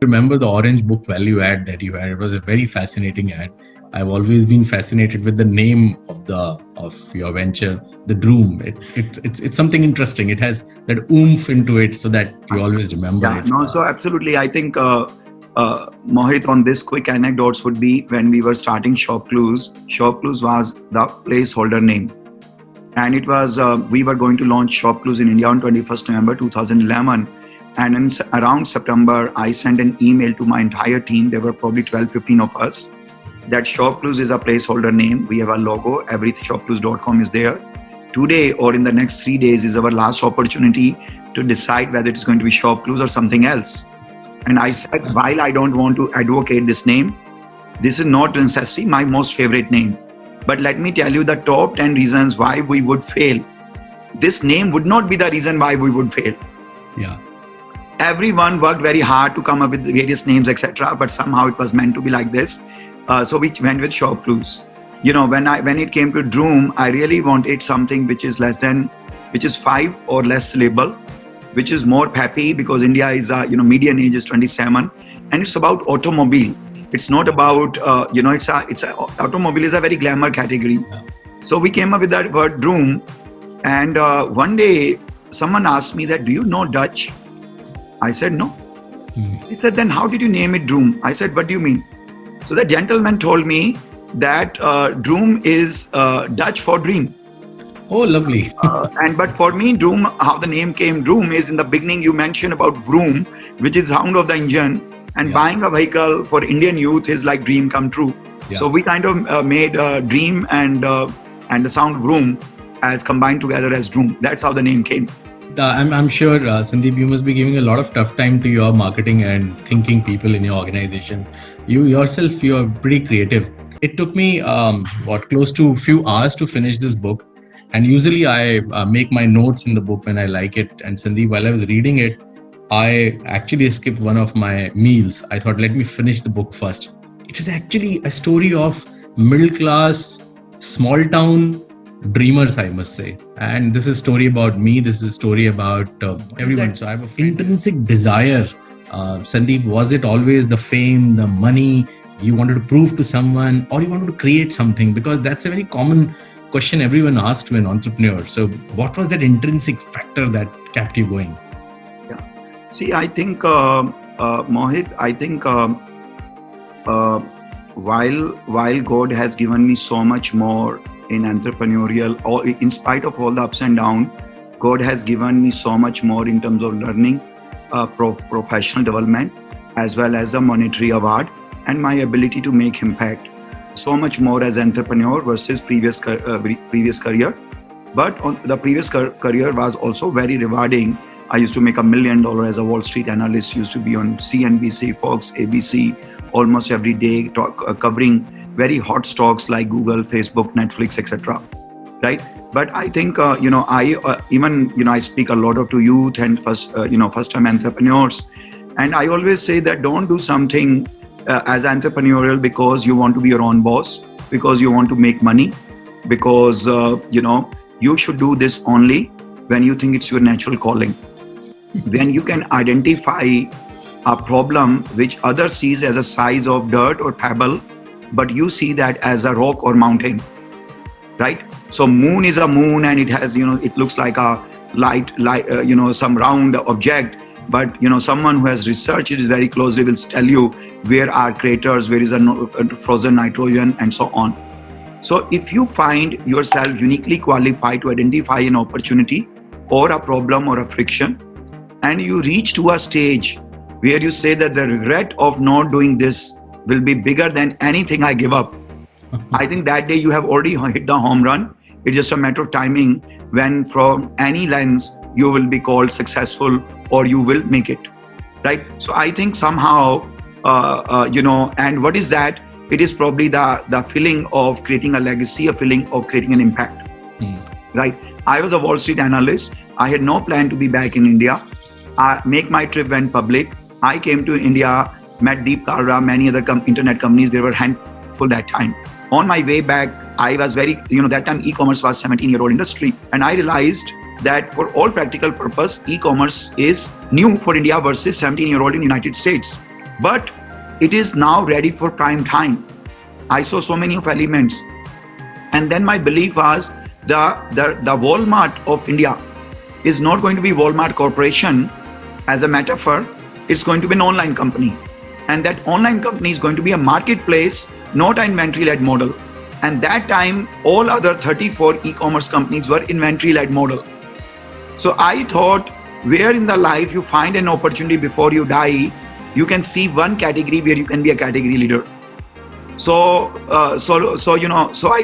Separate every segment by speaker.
Speaker 1: remember the orange book value ad that you had. It was a very fascinating ad. I've always been fascinated with the name of your venture, the Droom. It's something interesting. It has that oomph into it, so that you always remember
Speaker 2: Yeah,
Speaker 1: it.
Speaker 2: no, so absolutely. I think Mohit, on this quick anecdotes would be when we were starting ShopClues. ShopClues was the placeholder name, and it was we were going to launch ShopClues in India on 21st November 2011. And around September, I sent an email to my entire team. There were probably 12, 15 of us. That ShopClues is a placeholder name. We have a logo. Every shopclues.com is there. Today or in the next 3 days is our last opportunity to decide whether it's going to be ShopClues or something else. And I said, while I don't want to advocate this name, this is not necessarily my most favorite name. But let me tell you the top 10 reasons why we would fail. This name would not be the reason why we would fail.
Speaker 1: Yeah.
Speaker 2: Everyone worked very hard to come up with various names, etc. But somehow it was meant to be like this. So we went with ShopClues. You know, when it came to Droom, I really wanted something which is 5 or less syllable, which is more peppy, because India is median age is 27, and it's about automobile. It's not about automobile is a very glamour category. So we came up with that word Droom, and one day someone asked me that, do you know Dutch? I said no. He said, then how did you name it Droom? I said, what do you mean? So the gentleman told me that Droom is Dutch for dream.
Speaker 1: Oh, lovely.
Speaker 2: But for me, Droom, how the name came, Droom is, in the beginning you mentioned about vroom, which is sound of the engine, and buying a vehicle for Indian youth is like dream come true. Yeah. So we kind of made dream and the sound vroom as combined together as Droom. That's how the name came.
Speaker 1: I'm sure, Sandeep, you must be giving a lot of tough time to your marketing and thinking people in your organization. You yourself, you're pretty creative. It took me close to a few hours to finish this book. And usually I make my notes in the book when I like it. And Sandeep, while I was reading it, I actually skipped one of my meals. I thought, let me finish the book first. It is actually a story of middle class, small town dreamers, I must say. And this is a story about me. This is a story about everyone. So I have an intrinsic desire. Sandeep, was it always the fame, the money you wanted to prove to someone, or you wanted to create something? Because that's a very common question everyone asks to an entrepreneur. So what was that intrinsic factor that kept you going?
Speaker 2: Yeah. See, I think, Mohit, I think while God has given me so much more in entrepreneurial, or in spite of all the ups and downs, God has given me so much more in terms of learning, professional development, as well as the monetary award and my ability to make impact. So much more as entrepreneur versus previous career. But on the previous career was also very rewarding. I used to make $1 million as a Wall Street analyst, used to be on CNBC, Fox, ABC, almost every day, covering very hot stocks like Google, Facebook, Netflix, etc. Right? But I think I speak a lot to youth and first-time entrepreneurs, and I always say that don't do something as entrepreneurial because you want to be your own boss, because you want to make money, because you should do this only when you think it's your natural calling. When you can identify a problem which others sees as a size of dirt or pebble, but you see that as a rock or mountain, right? So moon is a moon, and it has, it looks like a light, some round object. But someone who has researched it very closely will tell you where are craters, where is a frozen nitrogen, and so on. So if you find yourself uniquely qualified to identify an opportunity or a problem or a friction, and you reach to a stage where you say that the regret of not doing this will be bigger than anything I give up, I think that day you have already hit the home run. It's just a matter of timing when from any lens you will be called successful or you will make it, right? So I think somehow, and what is that? It is probably the feeling of creating a legacy, a feeling of creating an impact, right? I was a Wall Street analyst. I had no plan to be back in India. Make my trip went public. I came to India, met Deep Kalra, many other internet companies. There were a handful that time. On my way back, I was very, that time e-commerce was 17-year-old industry. And I realized that for all practical purpose, e-commerce is new for India versus 17-year-old in United States. but it is now ready for prime time. I saw so many of elements. And then my belief was the Walmart of India is not going to be Walmart Corporation as a metaphor. It's going to be an online company. And that online company is going to be a marketplace, not an inventory-led model. And that time, all other 34 e-commerce companies were inventory-led model. So I thought, where in the life you find an opportunity before you die, you can see one category where you can be a category leader. So I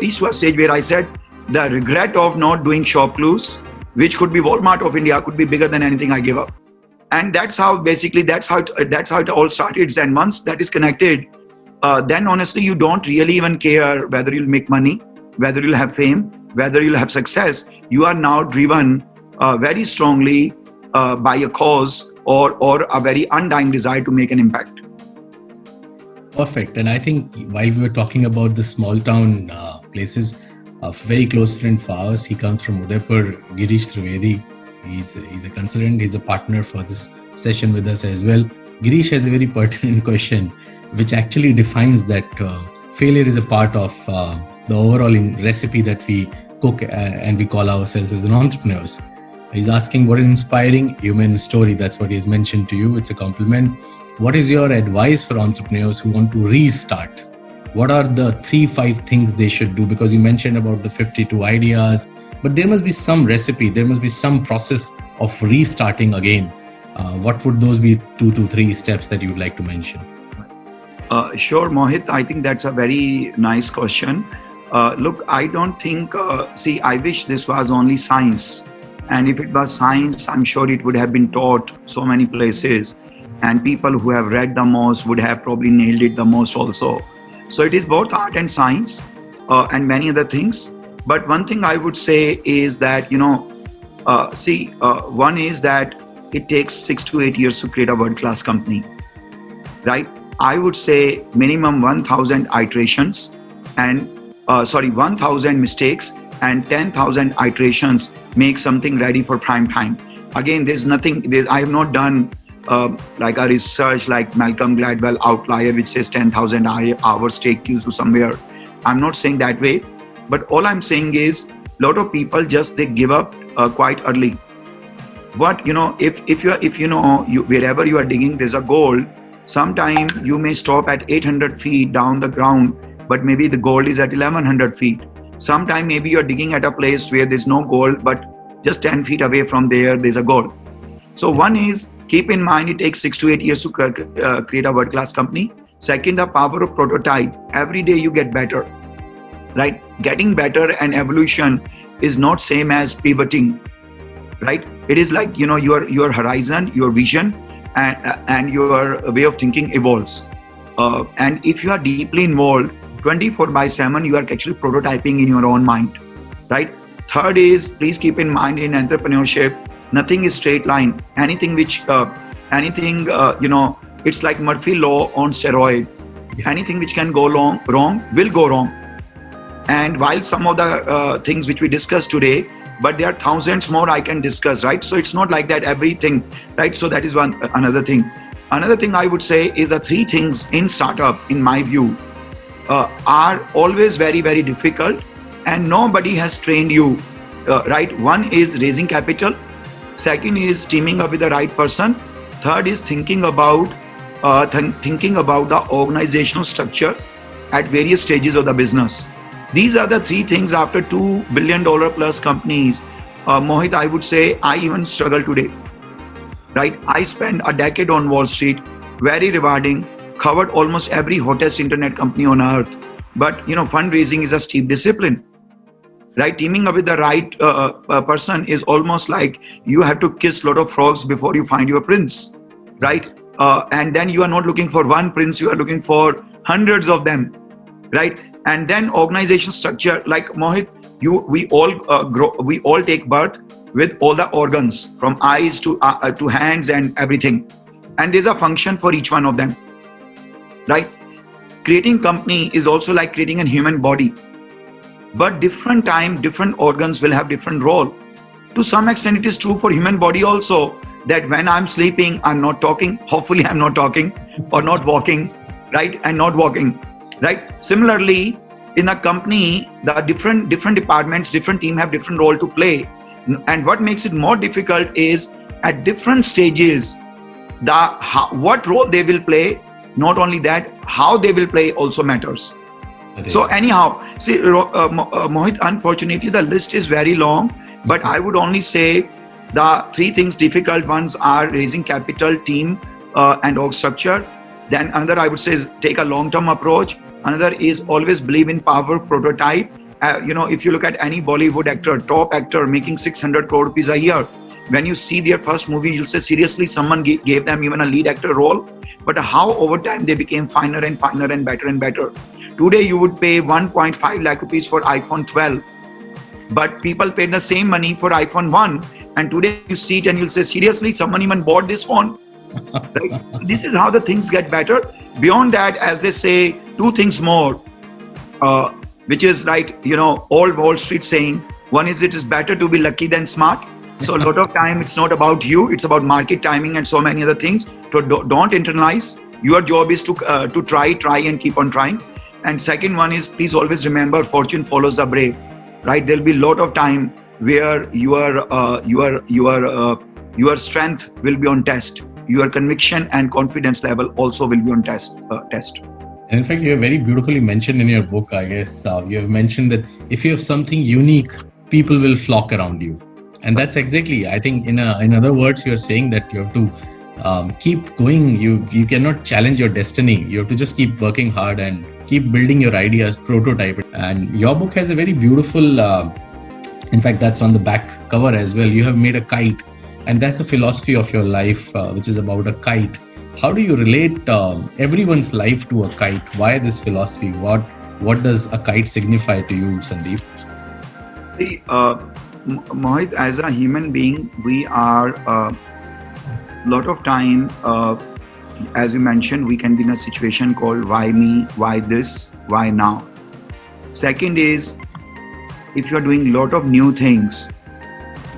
Speaker 2: reached to a stage where I said, the regret of not doing ShopClues, which could be Walmart of India, could be bigger than anything I gave up. And that's how it all started. And once that is connected, then honestly, you don't really even care whether you'll make money, whether you'll have fame, whether you'll have success. You are now driven very strongly by a cause or a very undying desire to make an impact.
Speaker 1: Perfect. And I think while we were talking about the small town places, a very close friend of ours, he comes from Udaipur, Girish Trivedi. He's a consultant, he's a partner for this session with us as well. Girish has a very pertinent question, which actually defines that failure is a part of the overall recipe that we cook and we call ourselves as an entrepreneurs. He's asking, what is inspiring human story? That's what he's mentioned to you. It's a compliment. What is your advice for entrepreneurs who want to restart? What are the 3-5 things they should do? Because you mentioned about the 52 ideas, but there must be some recipe, there must be some process of restarting again. What would those be 2 to 3 steps that you would like to mention?
Speaker 2: Sure, Mohit. I think that's a very nice question. Look, I don't think, I wish this was only science. And if it was science, I'm sure it would have been taught so many places. And people who have read the most would have probably nailed it the most also. So it is both art and science and many other things. But one thing I would say is that, one is that it takes 6 to 8 years to create a world-class company, right? I would say minimum 1,000 iterations and 1,000 mistakes and 10,000 iterations make something ready for prime time. Again, I have not done like a research like Malcolm Gladwell outlier, which says 10,000 hours take you to somewhere. I'm not saying that way, but all I'm saying is a lot of people they give up quite early. But if wherever you are digging, there's a gold. Sometime you may stop at 800 feet down the ground, but maybe the gold is at 1100 feet. Sometime maybe you're digging at a place where there's no gold, but just 10 feet away from there's a gold. So one is, keep in mind, it takes 6 to 8 years to create a world-class company. Second, the power of prototype. Every day you get better, right? Getting better and evolution is not same as pivoting, right? It is like, your horizon, your vision, and your way of thinking evolves. And if you are deeply involved, 24/7, you are actually prototyping in your own mind, right? Third is, please keep in mind in entrepreneurship, nothing is straight line. It's like Murphy law on steroid. Yeah. Anything which can go wrong will go wrong. And while some of the things which we discussed today, but there are thousands more I can discuss, right? So it's not like that everything, right? So that is another thing. Another thing I would say is the 3 things in startup, in my view, are always very, very difficult, and nobody has trained you, right? One is raising capital. Second is teaming up with the right person. Third is thinking about the organizational structure at various stages of the business. These are the 3 things after $2 billion plus companies. Mohit, I would say I even struggle today, right? I spent a decade on Wall Street, very rewarding, covered almost every hottest internet company on earth. But, fundraising is a steep discipline, right? Teaming up with the right person is almost like you have to kiss a lot of frogs before you find your prince, right? And then you are not looking for one prince, you are looking for hundreds of them, right? And then organization structure, like Mohit, we all take birth with all the organs, from eyes to hands and everything. And there's a function for each one of them, right? Creating company is also like creating a human body. But different time, different organs will have different role. To some extent, it is true for human body also. that when I'm sleeping, I'm not talking. Hopefully, I'm not talking or not walking, right? And not walking, right? Similarly, in a company, the different departments, different team have different role to play. And what makes it more difficult is at different stages, what role they will play. Not only that, how they will play also matters. So anyhow, see, Mohit, unfortunately, the list is very long, but I would only say the three things difficult ones are raising capital, team, and org structure. Then another, I would say, is take a long-term approach. Another is always believe in power, prototype. If you look at any Bollywood actor, top actor making 600 crore rupees a year, when you see their first movie, you'll say, seriously, someone gave them even a lead actor role. But how over time they became finer and finer and better and better. Today, you would pay 1.5 lakh rupees for iPhone 12, but people paid the same money for iPhone 1. And today you see it and you'll say, seriously, someone even bought this phone. Right? This is how the things get better. Beyond that, as they say, two things more, which is right, old Wall Street saying. One is it is better to be lucky than smart. So a lot of time it's not about you, it's about market timing and so many other things. So don't internalize. Your job is to try and keep on trying. And second one is, please always remember, fortune follows the brave. Right? There'll be a lot of time where your strength will be on test. Your conviction and confidence level also will be on test.
Speaker 1: And in fact, you have very beautifully mentioned in your book, I guess, you have mentioned that if you have something unique, people will flock around you. And that's exactly, I think, in other words, you're saying that you have to keep going. You cannot challenge your destiny. You have to just keep working hard and keep building your ideas, prototype it. And your book has a very beautiful, in fact, that's on the back cover as well. You have made a kite, and that's the philosophy of your life, which is about a kite. How do you relate everyone's life to a kite? Why this philosophy? What does a kite signify to you, Sandeep?
Speaker 2: See, Mohit, as a human being, we are lot of time, as you mentioned, we can be in a situation called why me, why this, why now. Second is, if you're doing a lot of new things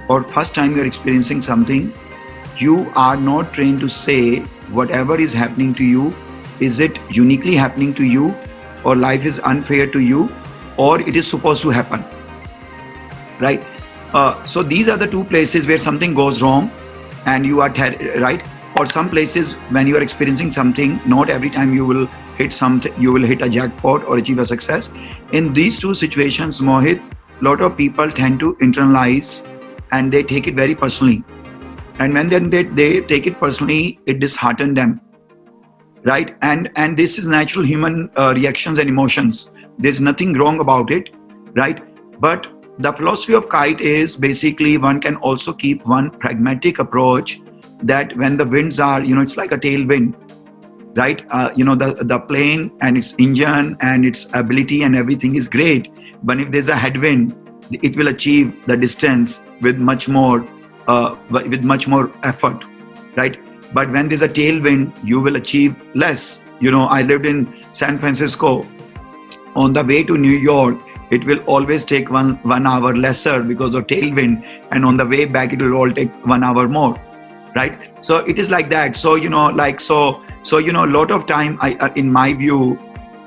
Speaker 2: or first time you're experiencing something, you are not trained to say whatever is happening to you, is it uniquely happening to you, or life is unfair to you, or it is supposed to happen, right? So these are the two places where something goes wrong and you are right. Or some places when you are experiencing something, not every time you will hit something, you will hit a jackpot or achieve a success. In these two situations, Mohit, a lot of people tend to internalize and they take it very personally. And when they take it personally, it disheartens them, right? And this is natural human reactions and emotions. There's nothing wrong about it, right? But the philosophy of kite is basically one can also keep one pragmatic approach that when the winds are, it's like a tailwind, right? The plane and its engine and its ability and everything is great. But if there's a headwind, it will achieve the distance with much more effort, right? But when there's a tailwind, you will achieve less. I lived in San Francisco. On the way to New York, it will always take one hour lesser because of tailwind, and on the way back, it will all take 1 hour more, right? So it is like that. So a lot of time, in my view,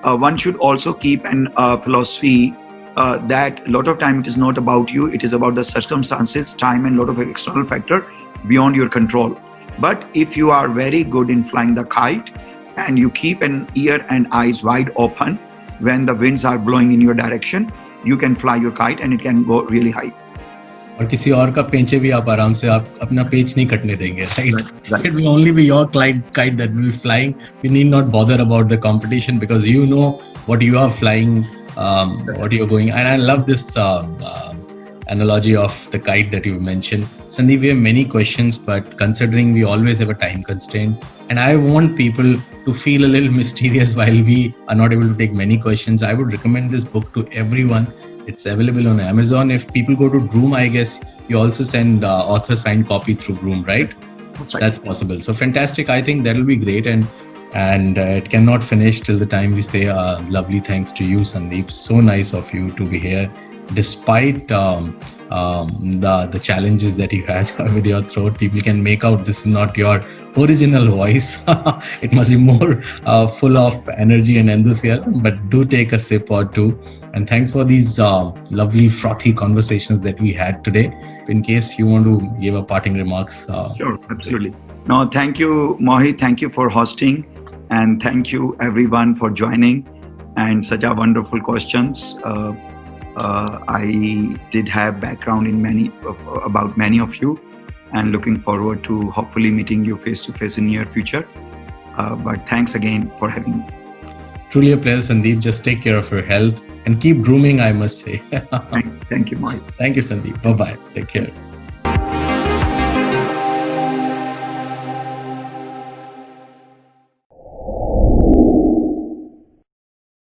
Speaker 2: one should also keep an philosophy that a lot of time it is not about you, it is about the circumstances, time, and a lot of external factor beyond your control. But if you are very good in flying the kite and you keep an ear and eyes wide open when the winds are blowing in your direction, you can fly your kite and it can go really high.
Speaker 1: और किसी और का पेंचे भी आप आराम से आप अपना पेच नहीं कटने देंगे, right? It will only be your kite that will be flying. You need not bother about the competition because you know what you are flying, what you're going. And I love this analogy of the kite that you mentioned. Sandeep, we have many questions, but considering we always have a time constraint, and I want people to feel a little mysterious while we are not able to take many questions, I would recommend this book to everyone. It's available on Amazon. If people go to Droom, I guess you also send author signed copy through Droom, right?
Speaker 2: That's right.
Speaker 1: That's possible. So fantastic. I think that'll be great. And it cannot finish till the time we say lovely thanks to you, Sandeep. So nice of you to be here despite the challenges that you had with your throat, people can make out this is not your original voice. It must be more full of energy and enthusiasm, but do take a sip or two. And thanks for these lovely frothy conversations that we had today. In case you want to give a parting remarks.
Speaker 2: Sure, absolutely. No, thank you, Mohit. Thank you for hosting, and thank you everyone for joining and such a wonderful questions. I did have background in about many of you, and looking forward to hopefully meeting you face to face in near future. But thanks again for having me.
Speaker 1: Truly a pleasure, Sandeep. Just take care of your health and keep grooming, I must say.
Speaker 2: Thank you, Mohit.
Speaker 1: Thank you, Sandeep. Bye-bye. Take care.